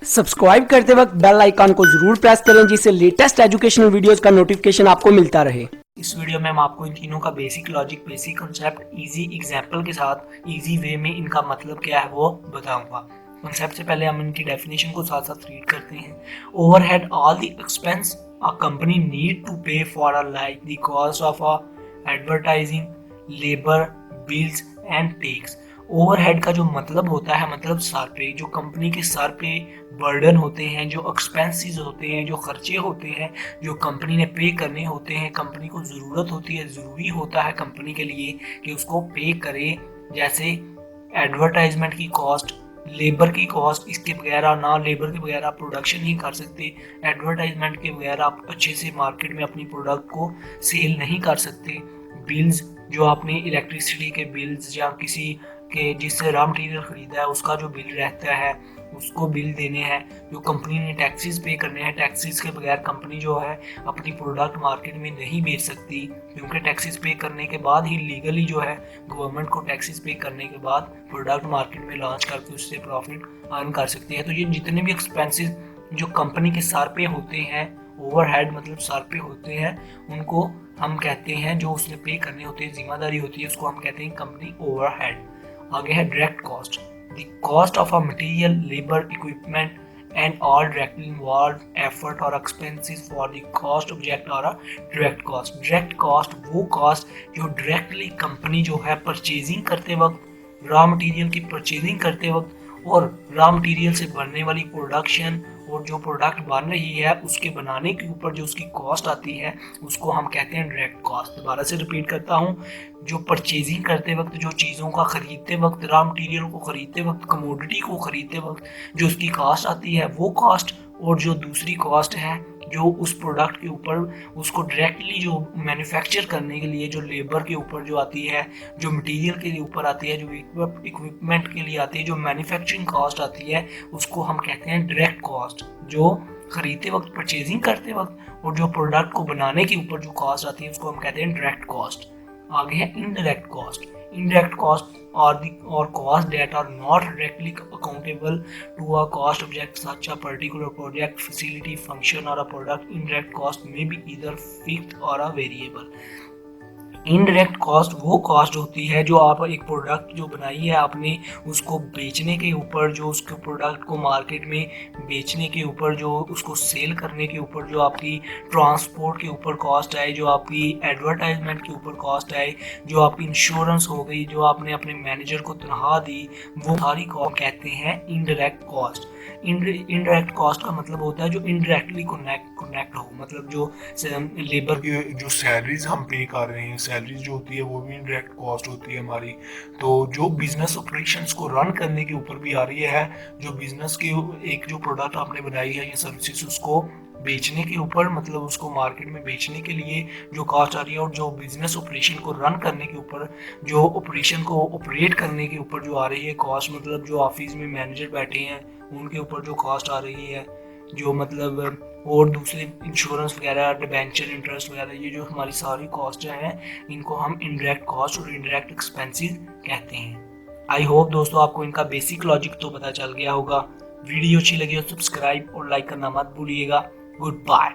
Subscribe करते वक्त bell icon को जरूर प्रेस करें जिससे लेटेस्ट एजुकेशनल वीडियोस का नोटिफिकेशन आपको मिलता रहे। इस वीडियो में मैं आपको इन तीनों का basic logic, basic concept, easy example के साथ इजी वे में इनका मतलब क्या है वो बताऊंगा। कॉन्सेप्ट से पहले हम इनकी डेफिनेशन को साथ साथ रीड करते हैं। Overhead all the expense a company need to pay for a like the cost of a advertising, labour, bills and tax. Overhead का जो मतलब होता है, मतलब सर पे, जो कंपनी के सर पे बर्डन होते हैं, जो एक्सपेंसेस होते हैं, जो खर्चे होते हैं, जो कंपनी ने पे करने होते हैं, कंपनी को ज़रूरत होती है, ज़रूरी होता है कंपनी के लिए कि उसको पे करे। जैसे एडवर्टाइजमेंट की कॉस्ट, लेबर की कॉस्ट, इसके बगैर ना लेबर के बगैर आप प्रोडक्शन नहीं कर सकते। एडवर्टाइजमेंट के बगैर आप अच्छे से मार्केट में अपनी प्रोडक्ट को सेल नहीं कर सकते। बिल्स, जो आपने इलेक्ट्रिसिटी के बिल्स या किसी के जिससे रॉ मटेरियल खरीदा है उसका जो बिल रहता है उसको बिल देने हैं। जो कंपनी ने टैक्सेस पे करने हैं, टैक्सेस के बगैर कंपनी जो है अपनी प्रोडक्ट मार्केट में नहीं बेच सकती, क्योंकि टैक्सेस पे करने के बाद ही लीगली जो है गवर्नमेंट को टैक्सेस पे करने के बाद प्रोडक्ट मार्केट में लॉन्च करके उससे प्रॉफिट अर्न कर सकती है। तो ये जितने भी एक्सपेंसेस जो कंपनी के सर पे होते हैं, ओवरहेड मतलब सर पे होते हैं, उनको हम कहते हैं, जो उसने पे करने होते हैं, जिम्मेदारी होती है, उसको हम कहते हैं कंपनी ओवरहेड। आगे है direct cost, the cost of a material, labour, equipment and all directly involve effort और expenses for the cost object और डायरेक्ट कॉस्ट। डायरेक्ट कॉस्ट वो कॉस्ट जो डायरेक्टली कंपनी जो है परचेजिंग करते वक्त, रॉ मटेरियल की परचेजिंग करते वक्त और रॉ मटेरियल से बनने वाली प्रोडक्शन और जो प्रोडक्ट बन रही है उसके बनाने के ऊपर जो उसकी कॉस्ट आती है उसको हम कहते हैं डायरेक्ट कॉस्ट। दोबारा से रिपीट करता हूँ, जो परचेजिंग करते वक्त, जो चीज़ों का खरीदते वक्त, रॉ मटेरियल को खरीदते वक्त, कमोडिटी को खरीदते वक्त जो उसकी कॉस्ट आती है वो कॉस्ट, और जो दूसरी कॉस्ट है जो उस प्रोडक्ट के ऊपर उसको डायरेक्टली जो मैन्युफैक्चर करने के लिए जो लेबर के ऊपर जो आती है, जो मटेरियल के ऊपर आती है, जो इक्विपमेंट के लिए आती है, जो मैन्युफैक्चरिंग कॉस्ट आती है, उसको हम कहते हैं डायरेक्ट कॉस्ट। जो खरीदते वक्त, परचेजिंग करते वक्त और जो प्रोडक्ट को बनाने के ऊपर जो कॉस्ट आती है उसको हम कहते हैं डायरेक्ट कॉस्ट। आगे है indirect cost. Indirect cost or cost that are not directly accountable to a cost object such a particular project, facility, function or a product. Indirect cost may be either fixed or a variable. Indirect cost वो cost होती है जो आप एक product जो बनाई है आपने, उसको बेचने के ऊपर, जो उसके प्रोडक्ट को मार्केट में बेचने के ऊपर, जो उसको सेल करने के ऊपर, जो आपकी ट्रांसपोर्ट के ऊपर कॉस्ट आए, जो आपकी एडवर्टाइजमेंट के ऊपर कॉस्ट आए, जो आपकी इंश्योरेंस हो गई, जो आपने अपने मैनेजर को तनख्वाह दी, वो सारी कॉस्ट कहते हैं इनडायरेक्ट कॉस्ट। इनडायरेक्ट कॉस्ट का मतलब होता है जो इनडायरेक्टली कनेक्ट हो, मतलब जो लेबर की जो सैलरीज हम पे कर रहे हैं, सैलरीज जो होती है वो भी इनडायरेक्ट कॉस्ट होती है हमारी। तो जो बिजनेस ऑपरेशंस को रन करने के ऊपर भी आ रही है, जो बिजनेस की एक जो प्रोडक्ट आपने बनाई है या सर्विसेज उसको बेचने के ऊपर, मतलब उसको मार्केट में बेचने के लिए जो कॉस्ट आ रही है, और जो बिजनेस ऑपरेशन को रन करने के ऊपर, जो ऑपरेशन को ऑपरेट करने के ऊपर जो आ रही है कॉस्ट, मतलब जो ऑफिस में मैनेजर बैठे हैं उनके ऊपर जो कॉस्ट आ रही है, जो मतलब और दूसरे इंश्योरेंस वगैरह, डिबेंचर इंटरेस्ट वगैरह, ये जो हमारी सारी कॉस्ट हैं इनको हम इनडायरेक्ट कॉस्ट और इनडायरेक्ट एक्सपेंसेस कहते हैं। आई होप दोस्तों आपको इनका बेसिक लॉजिक तो पता चल गया होगा। वीडियो अच्छी लगी हो सब्सक्राइब और लाइक करना मत भूलिएगा। Good bye.